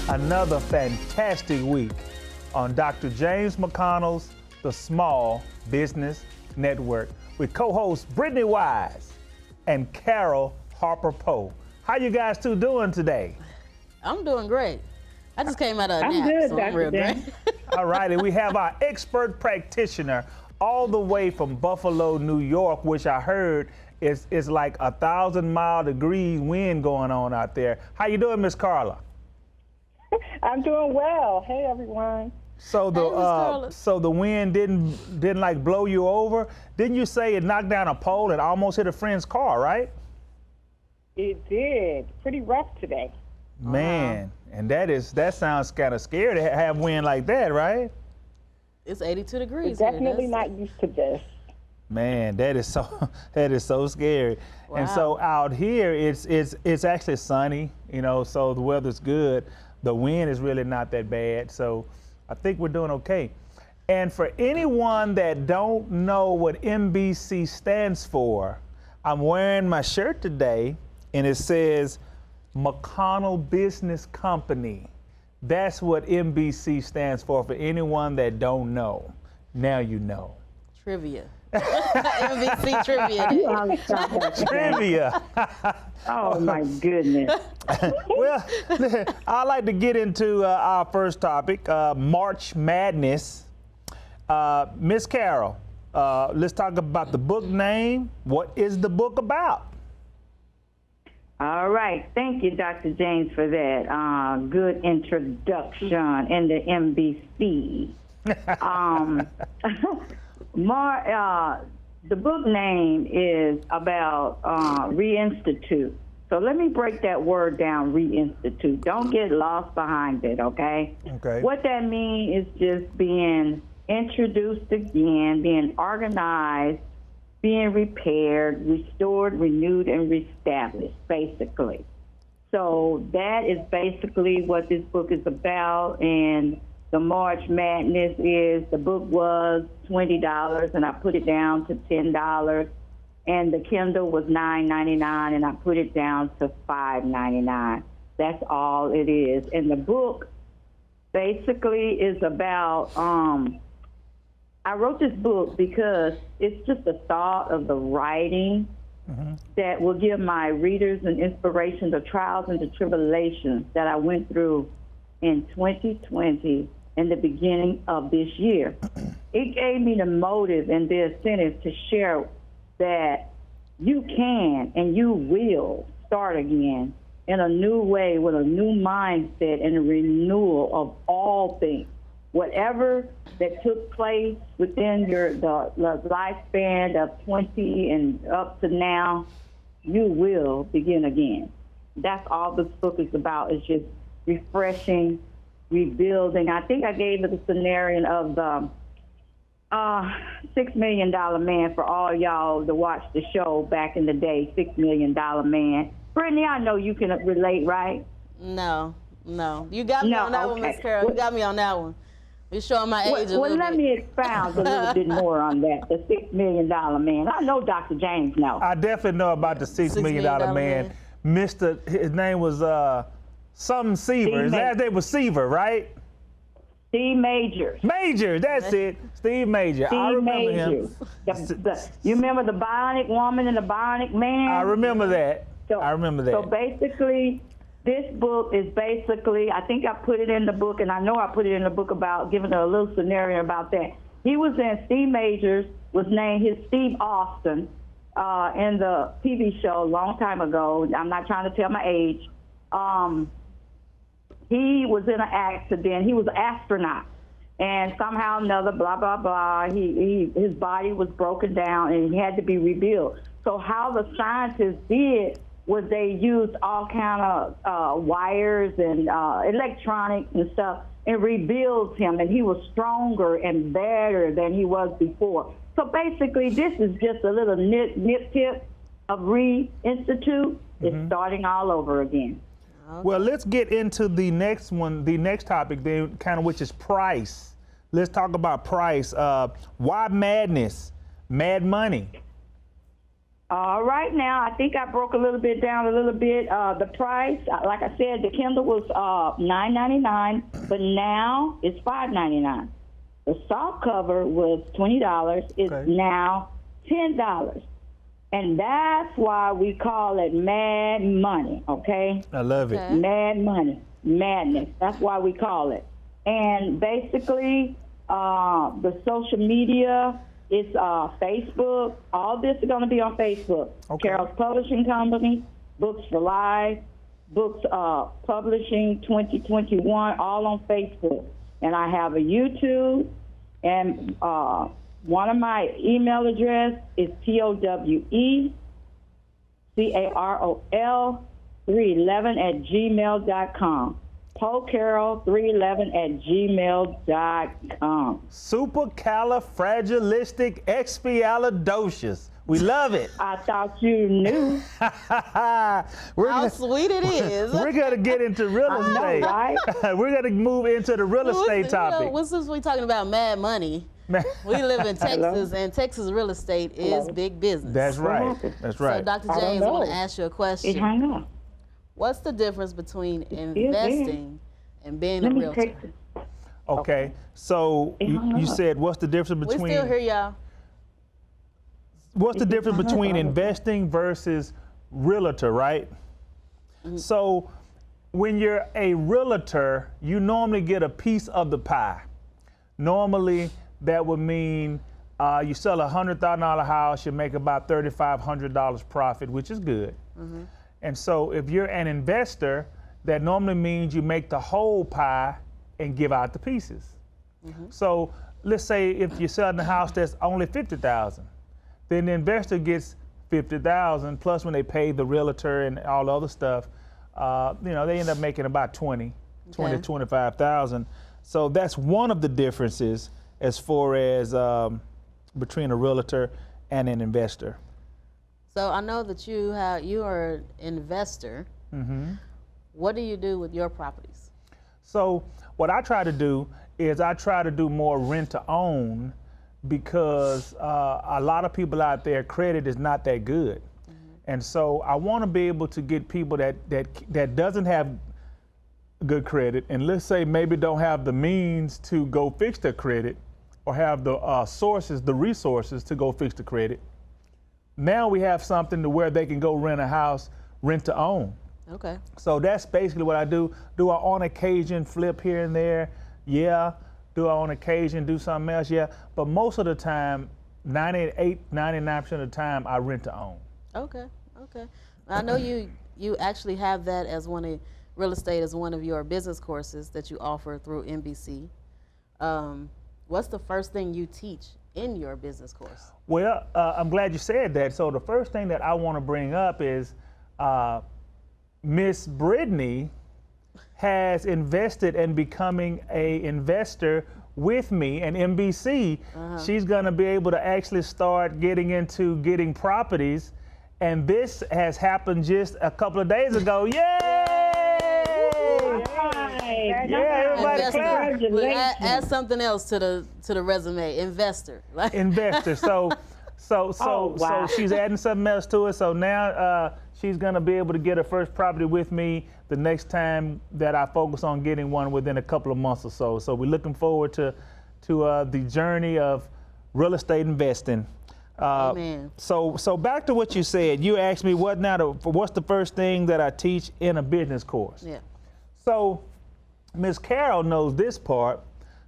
another fantastic week on Dr. James McConnell's The Small Business Network with co-hosts Brittany Wise and Carol Harper Poe. How you guys two doing today? I'm doing great. I just came out of a I'm nap, good, so I'm real Dr. great. All right, and we have our expert practitioner all the way from Buffalo, New York, which I heard is like 1,000-mile-degree wind going on out there. How you doing, Miss Carla? I'm doing well. Hey, everyone. So the wind didn't like blow you over. Didn't you say it knocked down a pole and almost hit a friend's car, right? It did. Pretty rough today. Man, and that sounds kind of scary to have wind like that, right? It's 82 degrees We're definitely here. not used to this. Man, that is so scary. Wow. And so out here it's actually sunny, so the weather's good. The wind is really not that bad, so I think we're doing okay. And for anyone that don't know what MBC stands for, I'm wearing my shirt today and it says McConnell Business Company. That's what MBC stands for anyone that don't know. Now you know. Trivia. MVC trivia. You always talk about Trivia. Oh, my goodness. Well, I'd like to get into our first topic, March Madness. Miss Carol, let's talk about the book name. What is the book about? All right. Thank you, Dr. James, for that good introduction in the MBC. The book name is about reinstitute. So let me break that word down, reinstitute. Don't get lost behind it, okay? Okay. What that means is just being introduced again, being organized, being repaired, restored, renewed, and reestablished, basically. So that is basically what this book is about. And the March Madness is, the book was $20 and I put it down to $10. And the Kindle was $9.99 and I put it down to $5.99. That's all it is. And the book basically is about, I wrote this book because it's just a thought of the writing that will give my readers an inspiration, the trials and the tribulations that I went through in 2020 and the beginning of this year. It gave me the motive and the incentive to share that you can and you will start again in a new way with a new mindset and a renewal of all things. Whatever that took place within the lifespan of 20 and up to now, you will begin again. That's all this book is about, is just refreshing, rebuilding. I think I gave it a scenario of the $6 Million Man for all y'all to watch the show back in the day, $6 Million Man. Brittany, I know you can relate, right? No. You got me on that one, Miss Carol. You got me on that one. You're showing my age a little bit. Let me expound a little bit more on that, the $6 Million Man. I know Dr. James knows. I definitely know about the $6 million man. His name was something Seaver. His last name was Seaver, right? Steve Majors. Major, that's it. Steve Major. I remember him. You remember the Bionic Woman and the Bionic Man? I remember that. So basically, this book is basically, I think I put it in the book, and I know I put it in the book about giving a little scenario about that. He was in, Steve Majors was named his Steve Austin in the TV show a long time ago. I'm not trying to tell my age. He was in an accident. He was an astronaut. And somehow or another, blah, blah, blah, his body was broken down and he had to be rebuilt. So how the scientists did was they used all kind of wires and electronics and stuff and rebuilt him, and he was stronger and better than he was before. So basically, this is just a little nip tip of reinstitute. It's starting all over again. Okay. Well, let's get into the next one, the next topic, then, kind of, which is price. Let's talk about price. Why madness? Mad money. Right now, I think I broke a little bit down a little bit. The price, like I said, the Kindle was $9.99, but now it's $5.99. The soft cover was $20. It's now $10. And that's why we call it mad money, okay? I love it. Mad money, madness. That's why we call it. And basically, the social media, it's Facebook. All this is going to be on Facebook. Okay. Carol's Publishing Company, Books for Life, Books Publishing 2021, all on Facebook. And I have a YouTube, and one of my email address is TOWECAROL311@gmail.com. PoeCarol311@gmail.com. Supercalifragilisticexpialidocious. We love it. I thought you knew. How sweet it is. We're going to get into real estate. Know, right? We're going to move into the real estate topic. Since we're talking about mad money, we live in Texas, and Texas real estate is big business. That's right. That's right. So, Dr. James, I want to ask you a question. It hung up. What's the difference between investing and being a realtor? Okay. So you said, what's the difference between? We still hear y'all. What's the difference between investing versus realtor, right? So when you're a realtor, you normally get a piece of the pie. Normally, that would mean you sell a $100,000 house, you make about $3,500 profit, which is good. And so if you're an investor, that normally means you make the whole pie and give out the pieces. So let's say if you're selling a house that's only $50,000, then the investor gets $50,000 plus when they pay the realtor and all the other stuff, they end up making about $20,000 to $25,000. So that's one of the differences as far as between a realtor and an investor. So I know that you are an investor. What do you do with your properties? So what I try to do is I try to do more rent to own, because a lot of people out there, credit is not that good. And so I want to be able to get people that doesn't have good credit, and let's say maybe don't have the means to go fix their credit, or have the resources to go fix the credit. Now we have something to where they can go rent a house, rent to own. Okay. So that's basically what I do. Do I on occasion flip here and there? Yeah. Do I on occasion do something else? Yeah. But most of the time, 99% of the time, I rent to own. Okay. I know you actually have that as real estate as one of your business courses that you offer through NBC. What's the first thing you teach in your business course? Well, I'm glad you said that. So the first thing that I want to bring up is Miss Brittany has invested in becoming an investor with me and NBC. She's going to be able to actually start getting into getting properties. And this has happened just a couple of days ago. Yay! Yeah, everybody clap. Add something else to the resume. Investor. Investor. So she's adding something else to it. So now she's going to be able to get her first property with me the next time that I focus on getting one within a couple of months or so. So we're looking forward to the journey of real estate investing. Amen. So back to what you said. You asked me what's the first thing that I teach in a business course. Yeah. So Ms. Carol knows this part.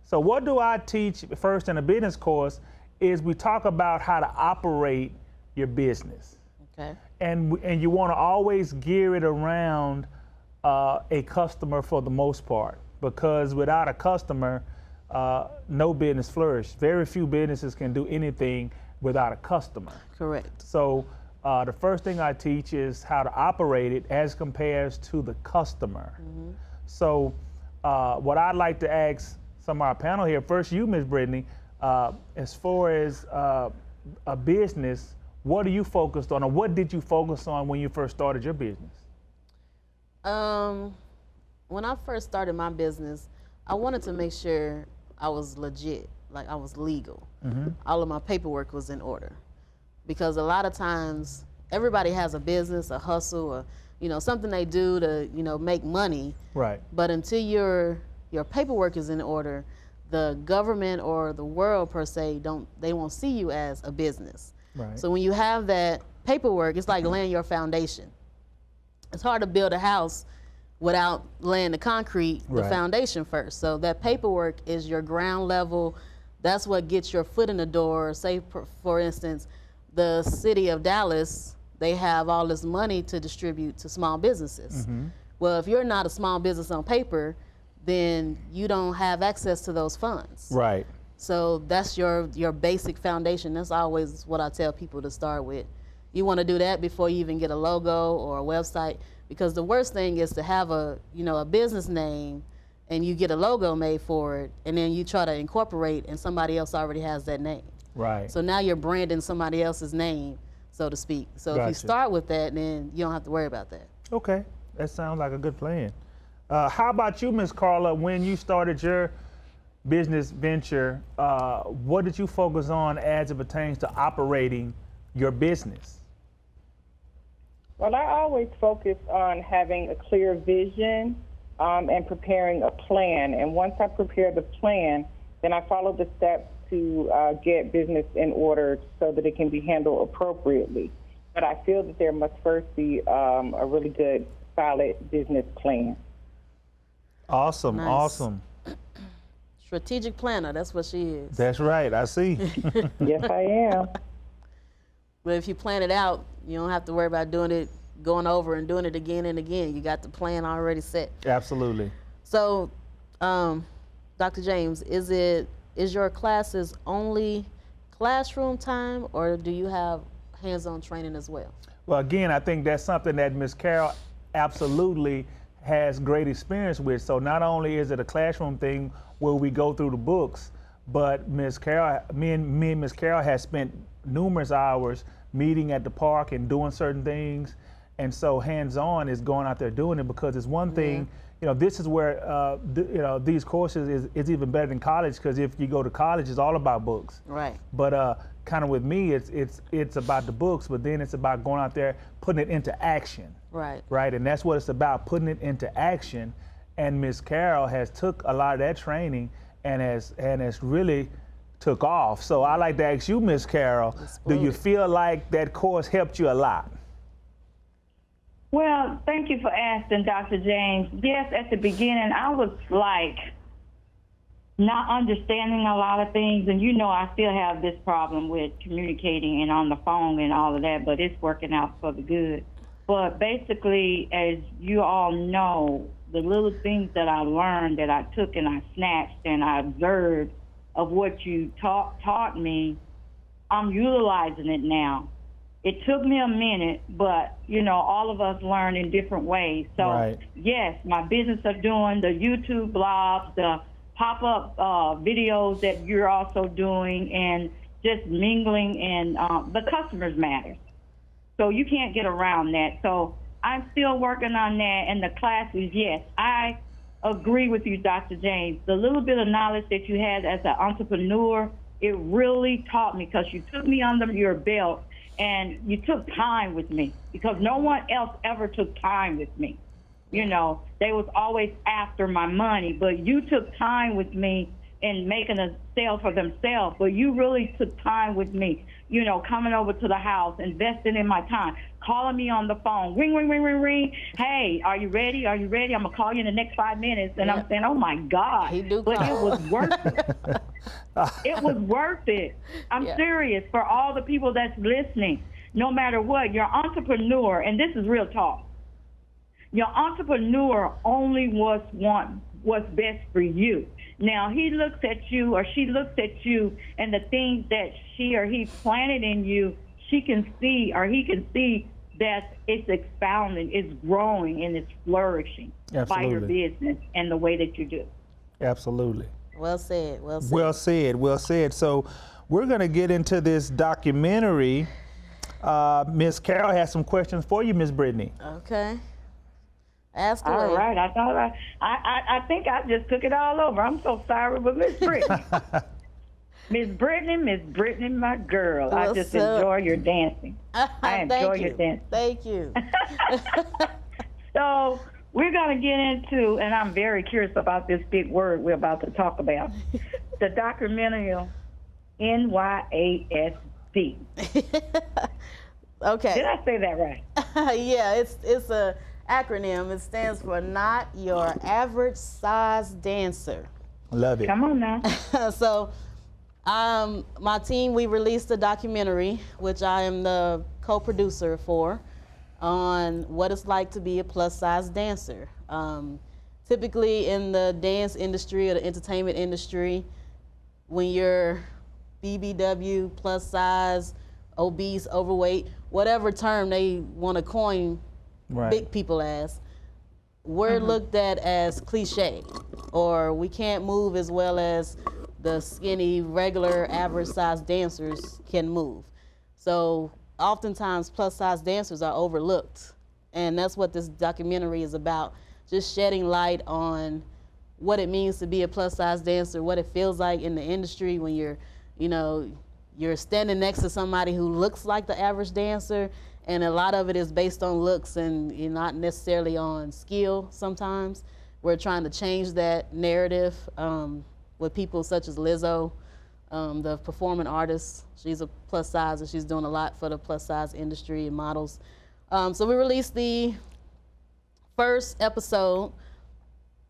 So what do I teach first in a business course is we talk about how to operate your business. Okay. And you want to always gear it around a customer for the most part, because without a customer, no business flourishes. Very few businesses can do anything without a customer. Correct. So the first thing I teach is how to operate it as compares to the customer. So what I'd like to ask some of our panel here, first you, Ms. Brittany, as far as a business, what are you focused on, or what did you focus on when you first started your business? When I first started my business, I wanted to make sure I was legit, like I was legal. All of my paperwork was in order. Because a lot of times everybody has a business, a hustle, or something they do to make money. Right. But until your paperwork is in order, the government or the world per se they won't see you as a business. Right. So when you have that paperwork, it's like laying your foundation. It's hard to build a house without laying the concrete, the Right. foundation first. So that paperwork is your ground level. That's what gets your foot in the door. Say, for instance, the city of Dallas, they have all this money to distribute to small businesses. Mm-hmm. Well, if you're not a small business on paper, then you don't have access to those funds. Right. So that's your basic foundation. That's always what I tell people to start with. You want to do that before you even get a logo or a website, because the worst thing is to have a business name and you get a logo made for it, and then you try to incorporate and somebody else already has that name. Right. So now you're branding somebody else's name, so to speak. So if you Gotcha. start with that, then you don't have to worry about that. Okay, that sounds like a good plan. How about you, Ms. Carla? When you started your business venture, what did you focus on as it pertains to operating your business? Well, I always focus on having a clear vision and preparing a plan. And once I prepare the plan, then I follow the steps to get business in order so that it can be handled appropriately. But I feel that there must first be a really good, solid business plan. Awesome, Nice. awesome. Strategic planner, that's what she is. That's right, I see. Yes, I am. But if you plan it out, you don't have to worry about going over and doing it again and again. You got the plan already set. Absolutely. So, Dr. James, is your classes only classroom time, or do you have hands-on training as well? Well, again, I think that's something that Ms. Carol absolutely has great experience with. So not only is it a classroom thing where we go through the books, but Ms. Carol, me and Ms. Carol has spent numerous hours meeting at the park and doing certain things. And so hands-on is going out there doing it, because it's one thing, this is where, these courses is even better than college, because if you go to college, it's all about books. Right. But kind of with me, it's about the books, but then it's about going out there, putting it into action. Right. Right, and that's what it's about, putting it into action. And Ms. Carol has took a lot of that training and has really took off. So I like to ask you, Ms. Carol, do you feel like that course helped you a lot? Well, thank you for asking, Dr. James. Yes, at the beginning, I was like not understanding a lot of things. And I still have this problem with communicating and on the phone and all of that, but it's working out for the good. But basically, as you all know, the little things that I learned, that I took and I snatched and I observed of what you taught me, I'm utilizing it now. It took me a minute, but, all of us learn in different ways. So, Right. Yes, my business are doing the YouTube blogs, the pop-up videos that you're also doing, and just mingling, and the customers matter. So you can't get around that. So I'm still working on that. And the classes, yes, I agree with you, Dr. James. The little bit of knowledge that you had as an entrepreneur, it really taught me, because you took me under your belt and you took time with me, because no one else ever took time with me. They was always after my money, but you took time with me in making a sale for themselves. But you really took time with me, coming over to the house, investing in my time, calling me on the phone, ring, ring, ring, ring, ring. Hey, are you ready? Are you ready? I'm going to call you in the next 5 minutes. And I'm saying, oh, my God. But it was worth it. It was worth it. I'm serious, for all the people that's listening. No matter what, your entrepreneur, and this is real talk, your entrepreneur only wants what's best for you. Now, he looks at you, or she looks at you, and the things that she or he planted in you, she can see, or he can see, that it's expounding, it's growing, and it's flourishing by your business and the way that you do. Absolutely. Well said, well said. Well said, well said. So we're going to get into this documentary. Ms. Carol has some questions for you, Ms. Brittany. Okay. Ask away. All right. I think I just took it all over. I'm so sorry, but Miss Brittany. Miss Brittany, my girl. I just What's up? enjoy your dancing. I enjoy your dancing. Thank you. So we're going to get into, and I'm very curious about this big word we're about to talk about, the documentary NYASD. Okay. Did I say that right? Yeah, it's a acronym. It stands for Not Your Average Size Dancer. Love it. Come on now. So, my team, we released a documentary, which I am the co-producer for, on what it's like to be a plus-size dancer. Typically in the dance industry or the entertainment industry, when you're BBW, plus size, obese, overweight, whatever term they want to coin big people as, we're looked at as cliche, or we can't move as well as the skinny, regular, average size dancers can move. So oftentimes plus size dancers are overlooked. And that's what this documentary is about, just shedding light on what it means to be a plus size dancer, what it feels like in the industry when you're standing next to somebody who looks like the average dancer, and a lot of it is based on looks and not necessarily on skill sometimes. We're trying to change that narrative with people such as Lizzo, the performing artist. She's a plus size and she's doing a lot for the plus size industry and models. So we released the first episode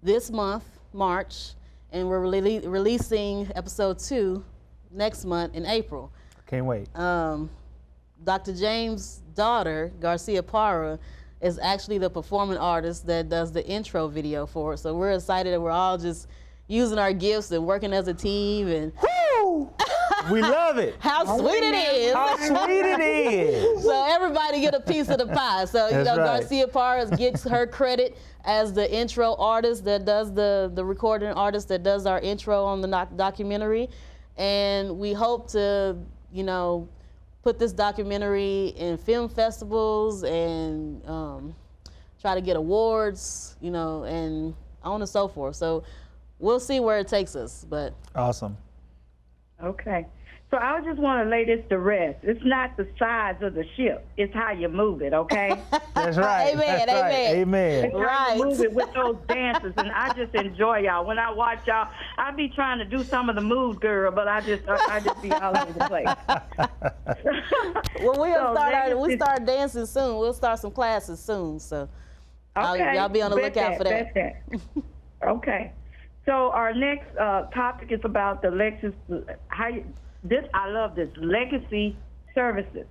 this month, March, and we're releasing episode 2 next month in April. Can't wait. Dr. James' daughter, Garcia Parra, is actually the performing artist that does the intro video for it. So we're excited that we're all just using our gifts and working as a team. And Woo! We love it. how sweet it is. How sweet it is. So everybody get a piece of the pie. So That's right. Garcia Parra gets her credit as the intro artist that does the recording artist that does our intro on the documentary. And we hope to, put this documentary in film festivals and try to get awards, and on and so forth. So we'll see where it takes us, but. Awesome. Okay. So I just want to lay this to rest. It's not the size of the ship. It's how you move it, okay? That's right. Amen, That's right. amen. Amen. How you Right. move it with those dances, and I just enjoy y'all. When I watch y'all, I be trying to do some of the moves, girl, but I just be all over the place. Well, we So start dancing soon. We'll start some classes soon. So Okay. y'all be on the Bet lookout for that. bet that. Okay. So our next topic is about the I love this, legacy services.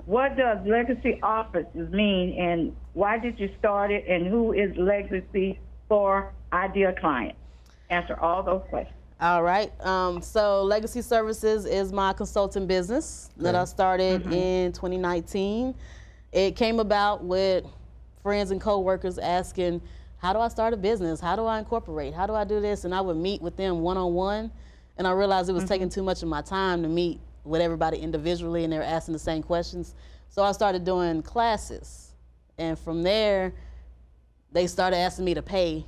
What does legacy offices mean, and why did you start it, and who is legacy for ideal client? Answer all those questions. All right. So Legacy Services is my consulting business that I started in 2019. It came about with friends and coworkers asking, how do I start a business? How do I incorporate? How do I do this? And I would meet with them one-on-one, and I realized it was taking too much of my time to meet with everybody individually, and they were asking the same questions. So I started doing classes, and from there, they started asking me to pay,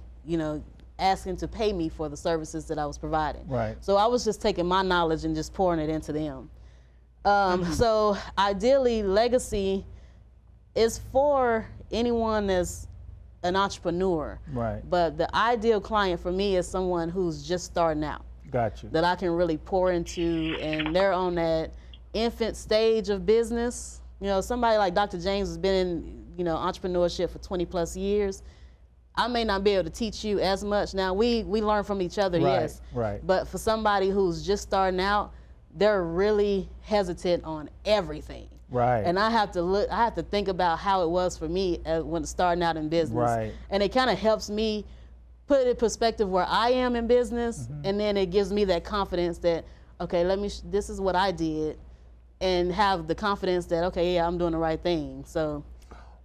asking to pay me for the services that I was providing. Right. So I was just taking my knowledge and just pouring it into them. So ideally, legacy is for anyone that's an entrepreneur. Right. But the ideal client for me is someone who's just starting out, Got you. that I can really pour into, and they're on that infant stage of business. Somebody like Dr. James has been in, entrepreneurship for 20 plus years. I may not be able to teach you as much. Now, we learn from each other, Right, yes. right. But for somebody who's just starting out, they're really hesitant on everything. Right. And I have to think about how it was for me when starting out in business. Right. And it kind of helps me put it in perspective where I am in business, and then it gives me that confidence that, okay, this is what I did, and have the confidence that, okay, yeah, I'm doing the right thing. So.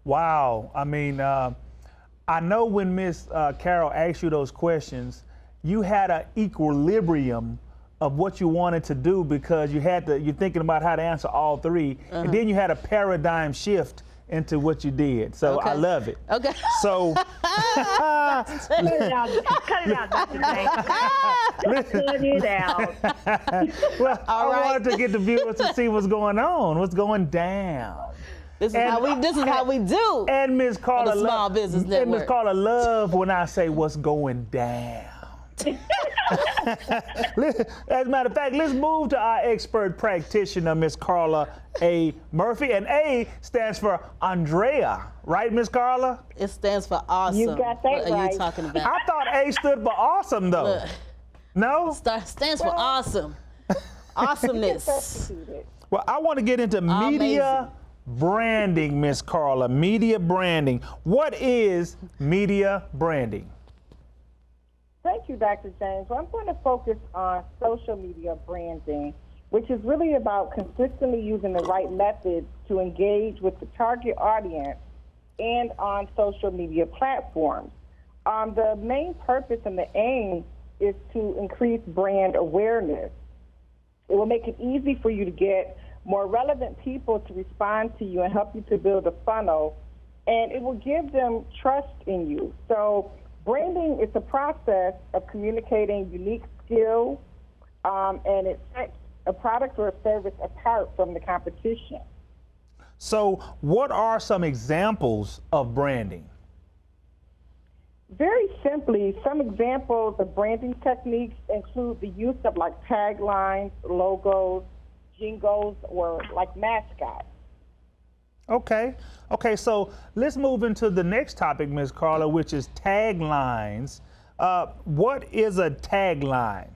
Wow. I mean, I know when Miss Carol asked you those questions, you had an equilibrium of what you wanted to do, because you're thinking about how to answer all three, and then you had a paradigm shift into what you did. So I Okay. love it. Okay. So Cut it out. Cut it out, Dr. James. Cut it out. well, All I right. wanted to get the viewers to see what's going on, what's going down. This is And- how we do. And Ms. Carla, the Small Business and Ms. Network. Carla love when I say what's going down. As a matter of fact, let's move to our expert practitioner, Ms. Carla A. Murphy. And A stands for Andrea, right, Ms. Carla? It stands for awesome. You got that What are right. you talking about? I thought A stood for awesome, though. Look, No? stands for awesome. Awesomeness. Substituted. Well, I want to get into media branding, Ms. Carla. Media branding. What is media branding? Thank you, Dr. James. Well, I'm going to focus on social media branding, which is really about consistently using the right methods to engage with the target audience and on social media platforms. The main purpose and the aim is to increase brand awareness. It will make it easy for you to get more relevant people to respond to you and help you to build a funnel, and it will give them trust in you. So branding is a process of communicating unique skills, and it sets a product or a service apart from the competition. So, what are some examples of branding? Very simply, some examples of branding techniques include the use of like taglines, logos, jingles, or like mascots. Okay. Okay, so let's move into the next topic, Ms. Carla, which is taglines. What is a tagline?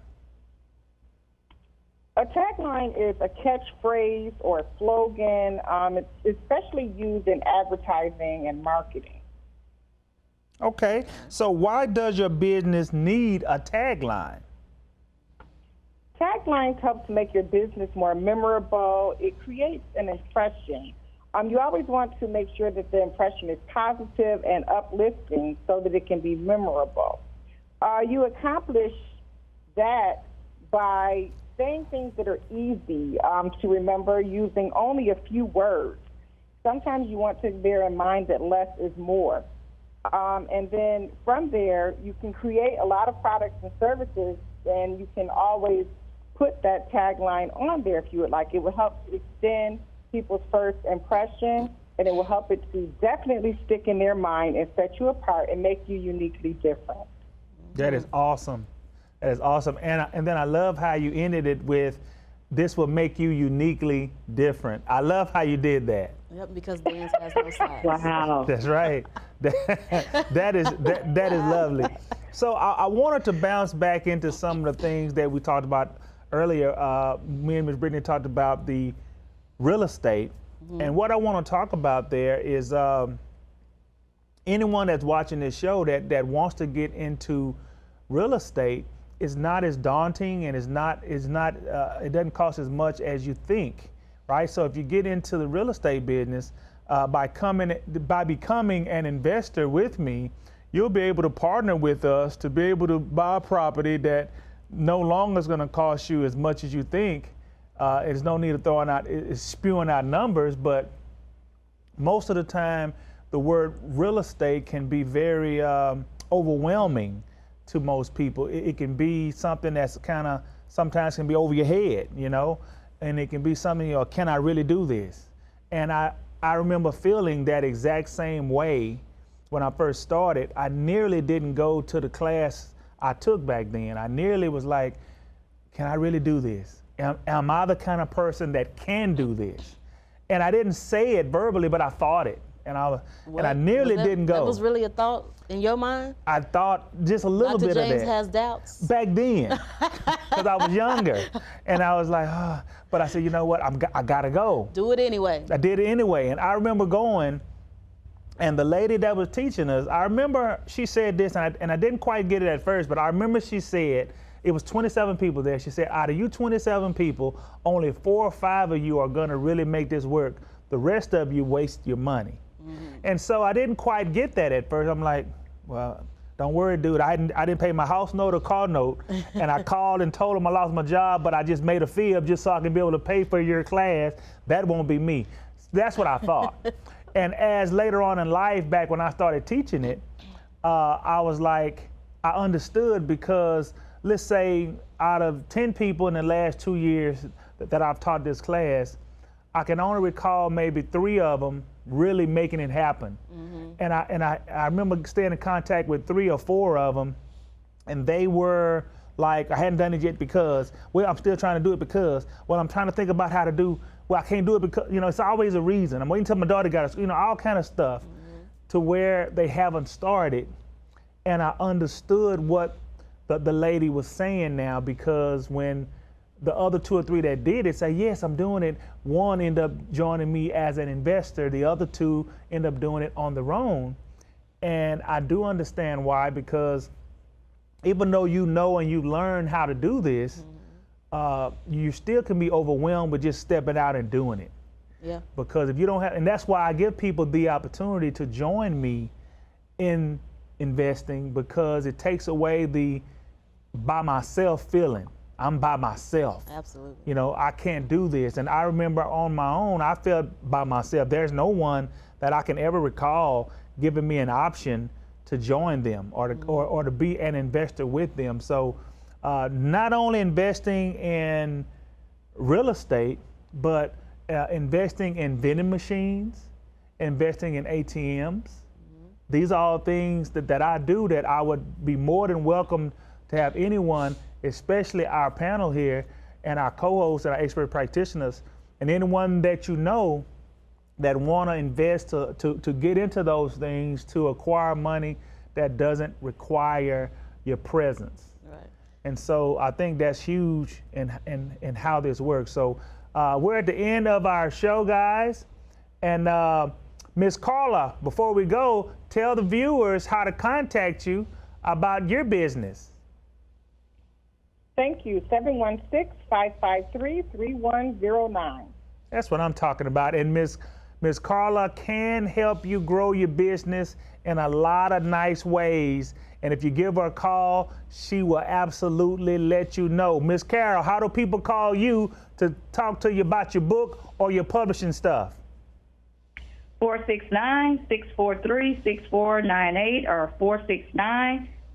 A tagline is a catchphrase or a slogan. It's especially used in advertising and marketing. Okay, so why does your business need a tagline? Taglines help to make your business more memorable. It creates an impression. You always want to make sure that the impression is positive and uplifting so that it can be memorable. You accomplish that by saying things that are easy to remember, using only a few words. Sometimes you want to bear in mind that less is more. And then from there, you can create a lot of products and services, and you can always put that tagline on there if you would like. It will help to extend people's first impression, and it will help it to definitely stick in their mind and set you apart and make you uniquely different. That is awesome. That is awesome. And then I love how you ended it with, this will make you uniquely different. I love how you did that. Yep, because dance has no size. Wow. That's right. that is lovely. So I wanted to bounce back into some of the things that we talked about earlier. Me and Ms. Brittany talked about the real estate. And what I want to talk about there is anyone that's watching this show that wants to get into real estate is not as daunting, and it doesn't cost as much as you think, right? So if you get into the real estate business by becoming an investor with me, you'll be able to partner with us to be able to buy a property that no longer is going to cost you as much as you think. There's no need of spewing out numbers, but most of the time, the word real estate can be very overwhelming to most people. It can be something that's sometimes can be over your head, and it can be something, can I really do this? And I remember feeling that exact same way when I first started. I nearly didn't go to the class I took back then. I nearly was like, can I really do this? Am I the kind of person that can do this? And I didn't say it verbally, but I thought it. And I nearly didn't go. That was really a thought in your mind? I thought just a little Dr. bit of that. James has doubts? Back then, because I was younger. And I was like, but I said, you know what, I gotta go. Do it anyway. I did it anyway. And I remember going, and the lady that was teaching us, I remember she said this, and I didn't quite get it at first, but I remember she said, it was 27 people there. She said, out of you 27 people, only 4 or 5 of you are gonna really make this work. The rest of you waste your money. And so I didn't quite get that at first. I'm like, well, don't worry, dude. I didn't pay my house note or car note. And I called and told them I lost my job, but I just made a fee up just so I can be able to pay for your class. That won't be me. That's what I thought. And as later on in life, back when I started teaching it, I was like, I understood, because let's say out of 10 people in the last 2 years that I've taught this class, I can only recall maybe 3 of them really making it happen. And I remember staying in contact with 3 or 4 of them, and they were like, I hadn't done it yet because, well, I'm still trying to do it because, well, I'm trying to think about how to do, well, I can't do it because, it's always a reason. I'm waiting till my daughter got it, all kind of stuff, to where they haven't started. And I understood what the lady was saying now, because when the other 2 or 3 that did it say, yes, I'm doing it, one ended up joining me as an investor, the other 2 end up doing it on their own. And I do understand why, because even though you know and you learn how to do this, you still can be overwhelmed with just stepping out and doing it. Yeah. Because if you don't have, and that's why I give people the opportunity to join me in investing, because it takes away the by myself feeling. I'm by myself. Absolutely. I can't do this. And I remember on my own, I felt by myself. There's no one that I can ever recall giving me an option to join them or to be an investor with them. So not only investing in real estate, but investing in vending machines, investing in ATMs. These are all things that I do that I would be more than welcome to have anyone, especially our panel here and our co-hosts and our expert practitioners, and anyone that that want to invest to get into those things, to acquire money that doesn't require your presence. Right. And so I think that's huge in how this works. So we're at the end of our show, guys. And Ms. Carla, before we go, tell the viewers how to contact you about your business. Thank you. 716-553-3109. That's what I'm talking about. And Ms. Carla can help you grow your business in a lot of nice ways. And if you give her a call, she will absolutely let you know. Ms. Carol, how do people call you to talk to you about your book or your publishing stuff? 469-643-6498 or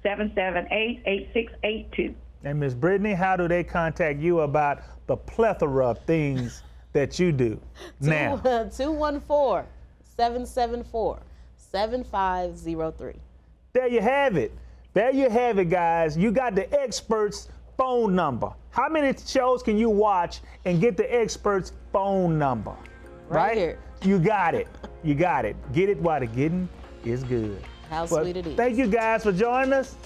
469-778-8682. And Ms. Brittany, how do they contact you about the plethora of things that you do now? 214-774-7503. There you have it. There you have it, guys. You got the expert's phone number. How many shows can you watch and get the expert's phone number? Right here. You got it. You got it. Get it while the getting is good. How sweet it is. Thank you guys for joining us.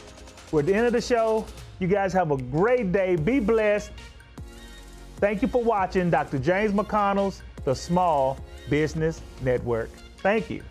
We're at the end of the show. You guys have a great day. Be blessed. Thank you for watching Dr. James McConnell's The Small Business Network. Thank you.